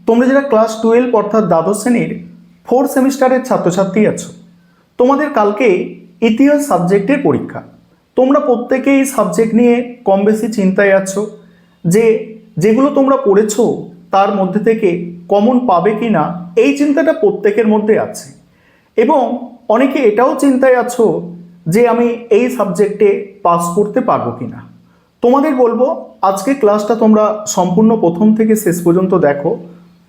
তোমরা যারা ক্লাস 12 অর্থাৎ দ্বাদশ শ্রেণীর 4th সেমিস্টারের ছাত্রছাত্রী আছো, তোমাদের কালকে ইতিহাস সাবজেক্টের পরীক্ষা। তোমরা প্রত্যেকেই এই সাবজেক্ট নিয়ে কম বেশি চিন্তায় আছো যে যেগুলো তোমরা পড়েছো তার মধ্যে থেকে কমন পাবে কি না, এই চিন্তাটা প্রত্যেকের মধ্যে আছে। এবং অনেকে এটাও চিন্তায় আছো যে আমি এই সাবজেক্টে পাস করতে পারবো কি না। তোমাদের বলবো আজকে ক্লাসটা তোমরা সম্পূর্ণ প্রথম থেকে শেষ পর্যন্ত দেখো।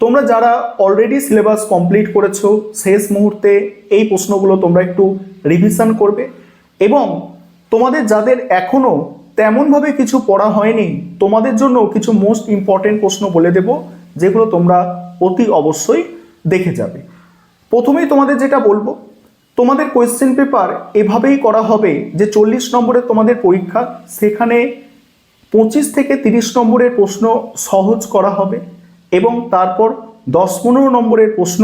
তোমরা যারা অলরেডি সিলেবাস কমপ্লিট করেছো, শেষ মুহূর্তে এই প্রশ্নগুলো তোমরা একটু রিভিশন করবে। এবং তোমাদের যাদের এখনও তেমনভাবে কিছু পড়া হয়নি, তোমাদের জন্য কিছু মোস্ট ইম্পর্টেন্ট প্রশ্ন বলে দেব, যেগুলো তোমরা অতি অবশ্যই দেখে যাবে। প্রথমেই তোমাদের যেটা বলবো, তোমাদের কোয়েশ্চেন পেপার এভাবেই করা হবে যে 40 নম্বরের তোমাদের পরীক্ষা, সেখানে 25 থেকে 30 নম্বরের প্রশ্ন সহজ করা হবে এবং তারপর 10-15 নম্বরের প্রশ্ন,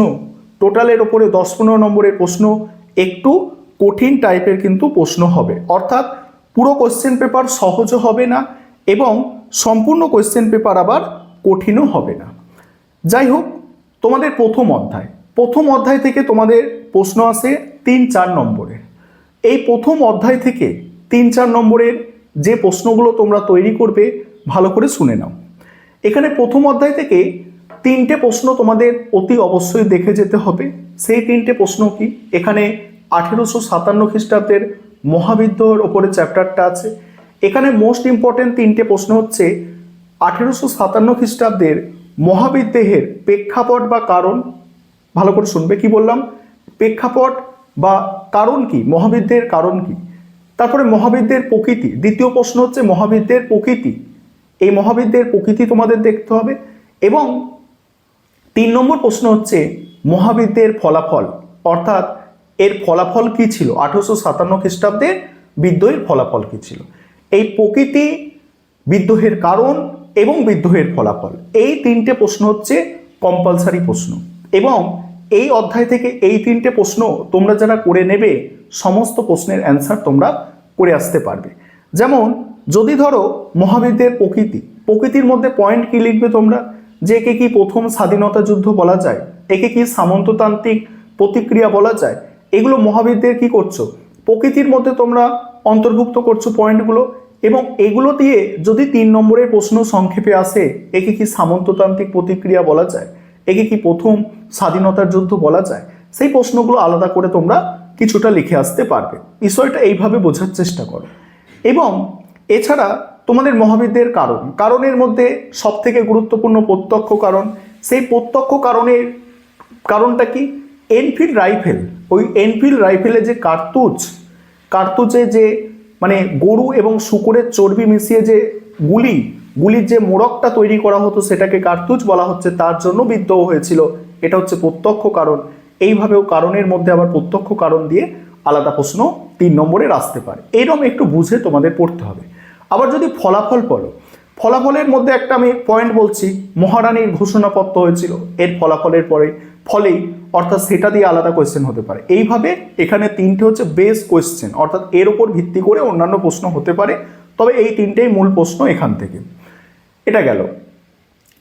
টোটালের ওপরে 10-15 নম্বরের প্রশ্ন একটু কঠিন টাইপের কিন্তু প্রশ্ন হবে। অর্থাৎ পুরো কোয়েশ্চেন পেপার সহজও হবে না এবং সম্পূর্ণ কোয়েশ্চেন পেপার আবার কঠিনও হবে না। যাই হোক, তোমাদের প্রথম অধ্যায় থেকে তোমাদের প্রশ্ন আসে 3-4 নম্বরের। এই প্রথম অধ্যায় থেকে 3-4 নম্বরের যে প্রশ্নগুলো তোমরা তৈরি করবে ভালো করে শুনে নাও। এখানে প্রথম অধ্যায় থেকে 3টে প্রশ্ন তোমাদের অতি অবশ্যই দেখে যেতে হবে। সেই 3টে প্রশ্ন কি? এখানে 1857 খ্রিস্টাব্দের মহাবিদ্রোহের ওপরে চ্যাপ্টারটা আছে। এখানে মোস্ট ইম্পর্টেন্ট 3টে প্রশ্ন হচ্ছে 1857 খ্রিস্টাব্দের মহাবিদ্রোহের প্রেক্ষাপট বা কারণ। ভালো করে শুনবে, কি বললাম? প্রেক্ষাপট বা কারণ কি, মহাবিদ্রোহের কারণ কি। তারপরে মহাবিদ্রোহের প্রকৃতি। দ্বিতীয় প্রশ্ন হচ্ছে মহাবিদ্রোহের প্রকৃতি। এই মহাবিদ্রোহের প্রকৃতি তোমাদের দেখতে হবে। এবং 3 নম্বর প্রশ্ন হচ্ছে মহাবিদ্রোহের ফলাফল, অর্থাৎ এর ফলাফল কি ছিল, 1857 খ্রিস্টাব্দের বিদ্রোহের ফলাফল কি ছিল। এই প্রকৃতি, বিদ্রোহের কারণ এবং বিদ্রোহের ফলাফল, এই 3টে প্রশ্ন হচ্ছে কম্পালসারি প্রশ্ন। এবং এই অধ্যায় থেকে এই 3টে প্রশ্ন তোমরা যারা করে নেবে, সমস্ত প্রশ্নের অ্যান্সার তোমরা করে আসতে পারবে। যেমন যদি ধরো মহাবিদ্রোহের প্রকৃতির মধ্যে পয়েন্ট কি লিখবে তোমরা, যে একে কি প্রথম স্বাধীনতা যুদ্ধ বলা যায়, একে কি সামন্ততান্ত্রিক প্রতিক্রিয়া বলা যায়। এগুলো মহাবিদ্রোহের কি করছো, প্রকৃতির মধ্যে তোমরা অন্তর্ভুক্ত করছো পয়েন্টগুলো। এবং এগুলো দিয়ে যদি 3 নম্বরের প্রশ্ন সংক্ষেপে আসে, একে কি সামন্ততান্ত্রিক প্রতিক্রিয়া বলা যায়, একে কি প্রথম স্বাধীনতার যুদ্ধ বলা যায়, সেই প্রশ্নগুলো আলাদা করে তোমরা কিছুটা লিখে আসতে পারবে। বিষয়টা এইভাবে বোঝার চেষ্টা করো। এবং এছাড়া তোমাদের মহাবিদ্রোহের কারণের মধ্যে সবথেকে গুরুত্বপূর্ণ প্রত্যক্ষ কারণ। সেই প্রত্যক্ষ কারণটা কি? Enfield rifle. ওই এনফিল্ড রাইফেলে যে কার্তুজে যে মানে গরু এবং শূকরের চর্বি মিশিয়ে যে গুলির যে মোড়কটা তৈরি করা হতো, সেটাকে কার্তুজ বলা হচ্ছে, তার জন্য বিদ্রোহ হয়েছিল। এটা হচ্ছে প্রত্যক্ষ কারণ। এইভাবেও কারণের মধ্যে আবার প্রত্যক্ষ কারণ দিয়ে আলাদা প্রশ্ন 3 নম্বরের আসতে পারে। এইরকম একটু বুঝে তোমাদের পড়তে হবে। আবার যদি ফলাফল পড়ো, ফলাফলের মধ্যে একটা আমি পয়েন্ট বলছি, মহারানীর ঘোষণাপত্র হয়েছিল, এর ফলেই অর্থাৎ সেটা দিয়ে আলাদা কোয়েশ্চেন হতে পারে। এইভাবে এখানে 3টে হচ্ছে বেস কোয়েশ্চেন, অর্থাৎ এর ওপর ভিত্তি করে অন্যান্য প্রশ্ন হতে পারে, তবে এই 3টেই মূল প্রশ্ন এখান থেকে। এটা গেল।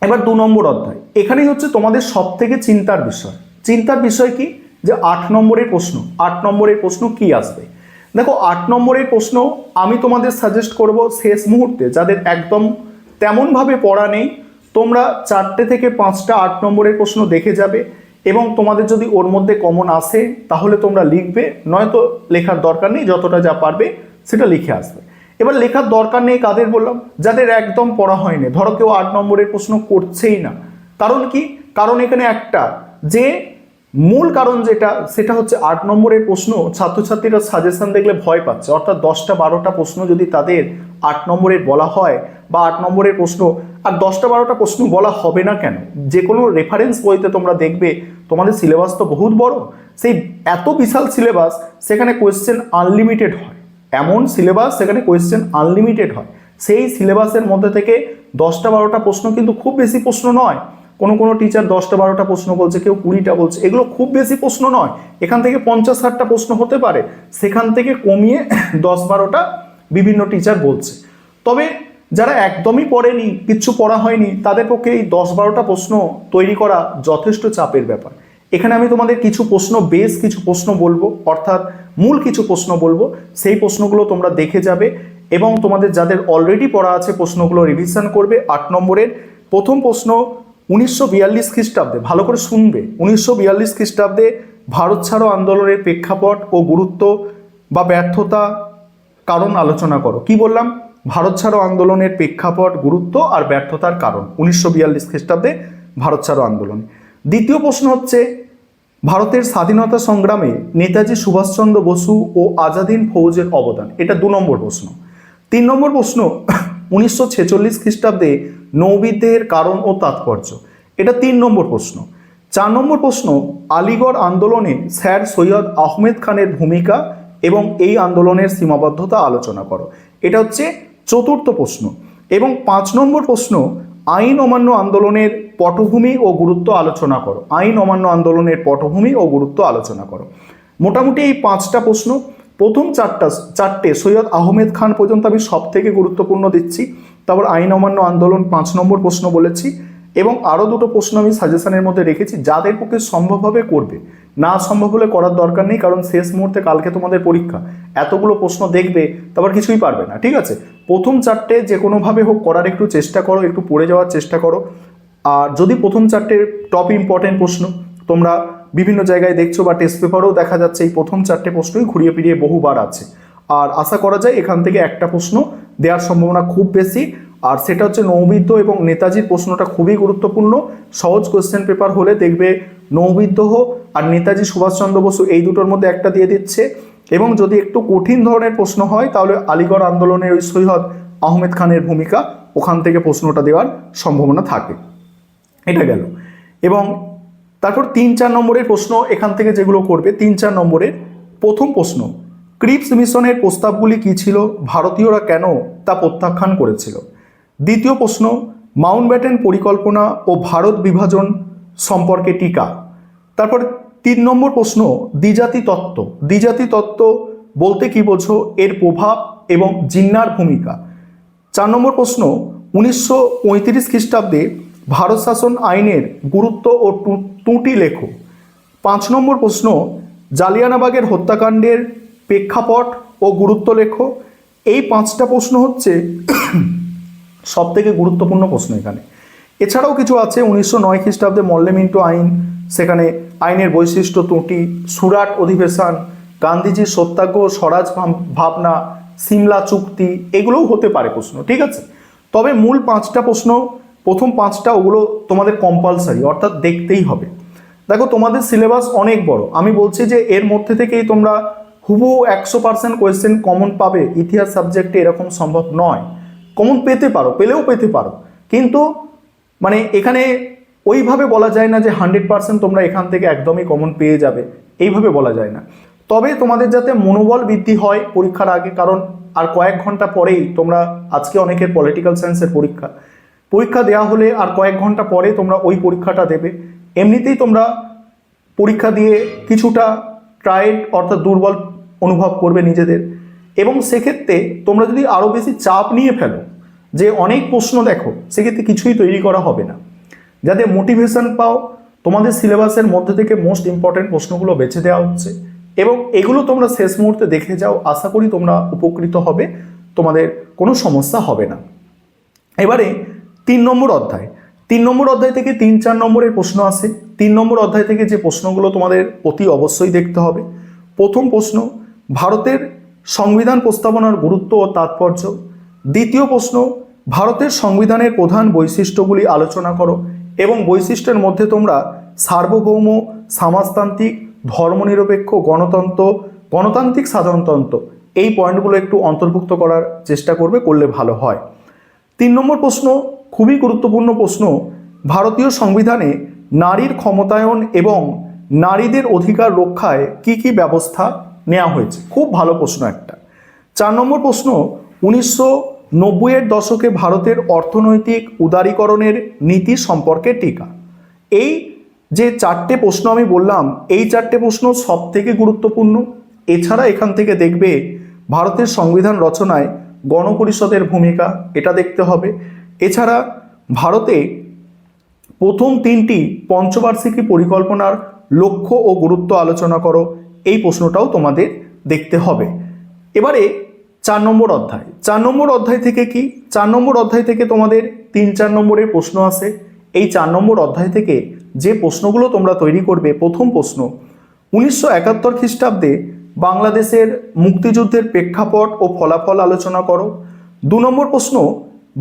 এবার 2 নম্বর অধ্যায়। এখানেই হচ্ছে তোমাদের সব থেকে চিন্তার বিষয় কি, যে 8 নম্বরের প্রশ্ন। 8 নম্বরের প্রশ্ন কি আসবে? দেখো, 8 নম্বরের প্রশ্ন আমি তোমাদের সাজেস্ট করব শেষ মুহূর্তে, যাদের একদম তেমনভাবে পড়া নেই, তোমরা 4টে থেকে 5টা 8 নম্বরের প্রশ্ন দেখে যাবে। এবং তোমাদের যদি ওর মধ্যে কমন আসে তাহলে তোমরা লিখবে, নয়তো লেখার দরকার নেই, যতটা যা পারবে সেটা লিখে আসবে। এবার লেখার দরকার নেই কাদের বললাম? যাদের একদম পড়া হয়নি। ধরো কেউ 8 নম্বরের প্রশ্ন করছেই না, কারণ কি? কারণ এখানে একটা, যে মূল কারণ যেটা, সেটা হচ্ছে 8 নম্বরের প্রশ্ন ছাত্রছাত্রীরা সাজেশন দেখলে ভয় পাচ্ছে। অর্থাৎ 10টা-12টা প্রশ্ন যদি তাদের 8 নম্বরের বলা হয়, বা 8 নম্বরের প্রশ্ন, আর 10টা-12টা প্রশ্ন বলা হবে না কেন? যে কোনো রেফারেন্স বইতে তোমরা দেখবে, তোমাদের সিলেবাস তো বহুত বড়, সেই এত বিশাল সিলেবাস, সেখানে কোয়েশ্চেন আনলিমিটেড হয়। এমন সিলেবাস, সেখানে কোয়েশ্চেন আনলিমিটেড হয়। সেই সিলেবাসের মধ্যে থেকে 10টা-12টা প্রশ্ন কিন্তু খুব বেশি প্রশ্ন নয়। কোনো টিচার 10টা-12টা প্রশ্ন বলছে, কেউ 20টা বলছে, এগুলো খুব বেশি প্রশ্ন নয়। এখান থেকে 50-60টা প্রশ্ন হতে পারে, সেখান থেকে কমিয়ে 10-12টা বিভিন্ন টিচার বলছে। তবে যারা একদমই পড়েনি, কিচ্ছু পড়া হয়নি, তাদের পক্ষে এই 10-12টা প্রশ্ন তৈরি করা যথেষ্ট চাপের ব্যাপার। এখানে আমি তোমাদের কিছু প্রশ্ন, বেশ কিছু প্রশ্ন বলবো, অর্থাৎ মূল কিছু প্রশ্ন বলবো, সেই প্রশ্নগুলো তোমরা দেখে যাবে এবং তোমাদের যাদের অলরেডি পড়া আছে প্রশ্নগুলো রিভিশন করবে। 8 নম্বরের প্রথম প্রশ্ন, 1942 খ্রিস্টাব্দে, ভালো করে শুনবে, 1942 খ্রিস্টাব্দে ভারত ছাড়ো আন্দোলনের প্রেক্ষাপট ও গুরুত্ব বা ব্যর্থতা কারণ আলোচনা করো। কি বললাম? ভারত ছাড়ো আন্দোলনের প্রেক্ষাপট, গুরুত্ব আর ব্যর্থতার কারণ 1942 খ্রিস্টাব্দে ভারত ছাড়ো আন্দোলন। দ্বিতীয় প্রশ্ন হচ্ছে ভারতের স্বাধীনতা সংগ্রামে নেতাজি সুভাষচন্দ্র বসু ও আজাদ হিন্দ ফৌজের অবদান। এটা 2 নম্বর প্রশ্ন। 3 নম্বর প্রশ্ন, 1946 খ্রিস্টাব্দে নৌবিদ্রোহের কারণ ও তাৎপর্য। এটা 3 নম্বর প্রশ্ন। 4 নম্বর প্রশ্ন, আলিগড় আন্দোলনে স্যার সৈয়দ আহমেদ খানের ভূমিকা এবং এই আন্দোলনের সীমাবদ্ধতা আলোচনা করো। এটা হচ্ছে 4র্থ প্রশ্ন। এবং 5 নম্বর প্রশ্ন, আইন অমান্য আন্দোলনের পটভূমি ও গুরুত্ব আলোচনা করো। আইন অমান্য আন্দোলনের পটভূমি ও গুরুত্ব আলোচনা করো। মোটামুটি এই 5টা প্রশ্ন, প্রথম চারটে সৈয়দ আহমেদ খান পর্যন্ত আমি সব থেকে গুরুত্বপূর্ণ দিচ্ছি। তারপর আইন অমান্য আন্দোলন 5 নম্বর প্রশ্ন বলেছি, এবং আরও 2টো প্রশ্ন আমি সাজেশনের মধ্যে রেখেছি, যাদের পক্ষে সম্ভব হবে করবে, না সম্ভব হলে করার দরকার নেই, কারণ শেষ মুহূর্তে কালকে তোমাদের পরীক্ষা, এতগুলো প্রশ্ন দেখবে তারপর কিছুই পারবে না। ঠিক আছে, প্রথম 4টে যে কোনোভাবে হোক করার একটু চেষ্টা করো, একটু পড়ে যাওয়ার চেষ্টা করো। আর যদি প্রথম 4টে টপ ইম্পর্টেন্ট প্রশ্ন তোমরা বিভিন্ন জায়গায় দেখছো বা টেস্ট পেপারেও দেখা যাচ্ছে, এই প্রথম 4টে প্রশ্নই ঘুরিয়ে ফিরিয়ে বহুবার আছে, আর আশা করা যায় এখান থেকে একটা প্রশ্ন দেওয়ার সম্ভাবনা খুব বেশি। আর সেটা হচ্ছে নৌবিদ্রোহ এবং নেতাজির প্রশ্নটা খুবই গুরুত্বপূর্ণ। সহজ কোশ্চেন পেপার হলে দেখবে নৌবিদ্রোহ আর নেতাজি সুভাষচন্দ্র বসু এই দুটোর মধ্যে একটা দিয়ে দিচ্ছে, এবং যদি একটু কঠিন ধরনের প্রশ্ন হয় তাহলে আলিগড় আন্দোলনের ওই সৈয়দ আহমেদ খানের ভূমিকা, ওখান থেকে প্রশ্নটা দেওয়ার সম্ভাবনা থাকে। এটা গেল। এবং তারপর 3-4 নম্বরের প্রশ্ন এখান থেকে যেগুলো করবে, 3-4 নম্বরের প্রথম প্রশ্ন, ক্রিপস মিশনের প্রস্তাবগুলি কী ছিল, ভারতীয়রা কেন তা প্রত্যাখ্যান করেছিল। দ্বিতীয় প্রশ্ন, মাউন্টব্যাটেন পরিকল্পনা ও ভারত বিভাজন সম্পর্কে টিকা। তারপর 3 নম্বর প্রশ্ন, দ্বিজাতি তত্ত্ব। দ্বিজাতি তত্ত্ব বলতে কি বোঝো, এর প্রভাব এবং জিন্নার ভূমিকা। 4 নম্বর প্রশ্ন, 1935 খ্রিস্টাব্দে ভারত শাসন আইনের গুরুত্ব ও ত্রুটি লেখো। 5 নম্বর প্রশ্ন, জালিয়ানবাগের হত্যাকাণ্ডের প্রেক্ষাপট ও গুরুত্ব লেখো। এই 5টা প্রশ্ন হচ্ছে সব থেকে গুরুত্বপূর্ণ প্রশ্ন এখানে। এছাড়াও কিছু আছে, 1909 খ্রিস্টাব্দে মল্লেমিন্টো আইন, সেখানে আইনের বৈশিষ্ট্য, ত্রুটি, সুরাট অধিবেশন, গান্ধীজির সত্যাগ্রহ, স্বরাজ ভাবনা, সিমলা চুক্তি, এগুলোও হতে পারে প্রশ্ন। ঠিক আছে, তবে মূল 5টা প্রশ্ন, প্রথম 5টা ওগুলো তোমাদের কম্পালসারি, অর্থাৎ দেখতেই হবে। দেখো তোমাদের সিলেবাস অনেক বড়, আমি বলছি যে এর মধ্যে থেকেই তোমরা হুবহু 100% কোয়েশ্চেন কমন পাবে ইতিহাস সাবজেক্টে, এরকম সম্ভব নয়। কমন পেতে পারো, পেলেও পেতে পারো, কিন্তু মানে এখানে ওইভাবে বলা যায় না যে 100% তোমরা এখান থেকে একদমই কমন পেয়ে যাবে, এইভাবে বলা যায় না। তবে তোমাদের যাতে মনোবল বৃদ্ধি হয় পরীক্ষার আগে, কারণ আর কয়েক ঘন্টা পরেই তোমরা, আজকে অনেকের পলিটিক্যাল সায়েন্সের পরীক্ষা দেওয়া হলে আর কয়েক ঘন্টা পরে তোমরা ওই পরীক্ষাটা দেবে। এমনিতেই তোমরা পরীক্ষা দিয়ে কিছুটা টায়ার্ড, অর্থাৎ দুর্বল অনুভব করবে নিজেদের, এবং সেক্ষেত্রে তোমরা যদি আরও বেশি চাপ নিয়ে ফেলো যে অনেক প্রশ্ন দেখো, সেক্ষেত্রে কিছুই তৈরি করা হবে না। যাতে মোটিভেশন পাও, তোমাদের সিলেবাসের মধ্যে থেকে মোস্ট ইম্পর্টেন্ট প্রশ্নগুলো বেছে দেওয়া হচ্ছে, এবং এগুলো তোমরা শেষ মুহূর্তে দেখে যাও, আশা করি তোমরা উপকৃত হবে, তোমাদের কোনো সমস্যা হবে না। এবারে 3 নম্বর অধ্যায়। 3 নম্বর অধ্যায় থেকে 3-4 নম্বরের প্রশ্ন আসে। 3 নম্বর অধ্যায় থেকে যে প্রশ্নগুলো তোমাদের অতি অবশ্যই দেখতে হবে, প্রথম প্রশ্ন, ভারতের সংবিধান প্রস্তাবনার গুরুত্ব ও তাৎপর্য। দ্বিতীয় প্রশ্ন, ভারতের সংবিধানের প্রধান বৈশিষ্ট্যগুলি আলোচনা করো, এবং বৈশিষ্ট্যের মধ্যে তোমরা সার্বভৌম, সমাজতান্ত্রিক, ধর্মনিরপেক্ষ, গণতান্ত্রিক সাধারণতন্ত্র, এই পয়েন্টগুলো একটু অন্তর্ভুক্ত করার চেষ্টা করবে, করলে ভালো হয়। 3 নম্বর প্রশ্ন, খুবই গুরুত্বপূর্ণ প্রশ্ন, ভারতীয় সংবিধানে নারীর ক্ষমতায়ন এবং নারীদের অধিকার রক্ষায় কি কি ব্যবস্থা নেওয়া হয়েছে। খুব ভালো প্রশ্ন একটা। 4 নম্বর প্রশ্ন, 1990-এর দশকে ভারতের অর্থনৈতিক উদারীকরণের নীতি সম্পর্কে টিকা। এই যে 4টে প্রশ্ন আমি বললাম, এই 4টে প্রশ্ন সব থেকে গুরুত্বপূর্ণ। এছাড়া এখান থেকে দেখবে ভারতের সংবিধান রচনায় গণপরিষদের ভূমিকা, এটা দেখতে হবে। এছাড়া ভারতে প্রথম 3টি পঞ্চবার্ষিকী পরিকল্পনার লক্ষ্য ও গুরুত্ব আলোচনা করো, এই প্রশ্নটাও তোমাদের দেখতে হবে। এবারে 4 নম্বর অধ্যায়। 4 নম্বর অধ্যায় থেকে কি? 4 নম্বর অধ্যায় থেকে তোমাদের 3-4 নম্বরের প্রশ্ন আসে। এই 4 নম্বর অধ্যায় থেকে যে প্রশ্নগুলো তোমরা তৈরি করবে, প্রথম প্রশ্ন 1971 খ্রিস্টাব্দে বাংলাদেশের মুক্তিযুদ্ধের প্রেক্ষাপট ও ফলাফল আলোচনা করো। 2 নম্বর প্রশ্ন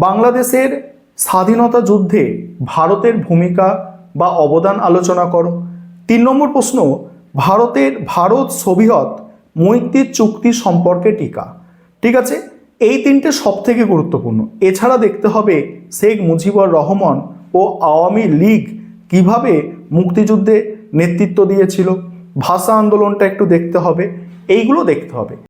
বাংলাদেশের স্বাধীনতা যুদ্ধে ভারতের ভূমিকা বা অবদান আলোচনা করো। 3 নম্বর প্রশ্ন ভারত সোভিয়েত মৈত্রী চুক্তি সম্পর্কে টিকা। ঠিক আছে, এই 3টে সব থেকে গুরুত্বপূর্ণ। এছাড়া দেখতে হবে শেখ মুজিবুর রহমান ও আওয়ামী লীগ কিভাবে মুক্তিযুদ্ধে নেতৃত্ব দিয়েছিল, ভাষা আন্দোলনটা একটু দেখতে হবে, এইগুলো দেখতে হবে।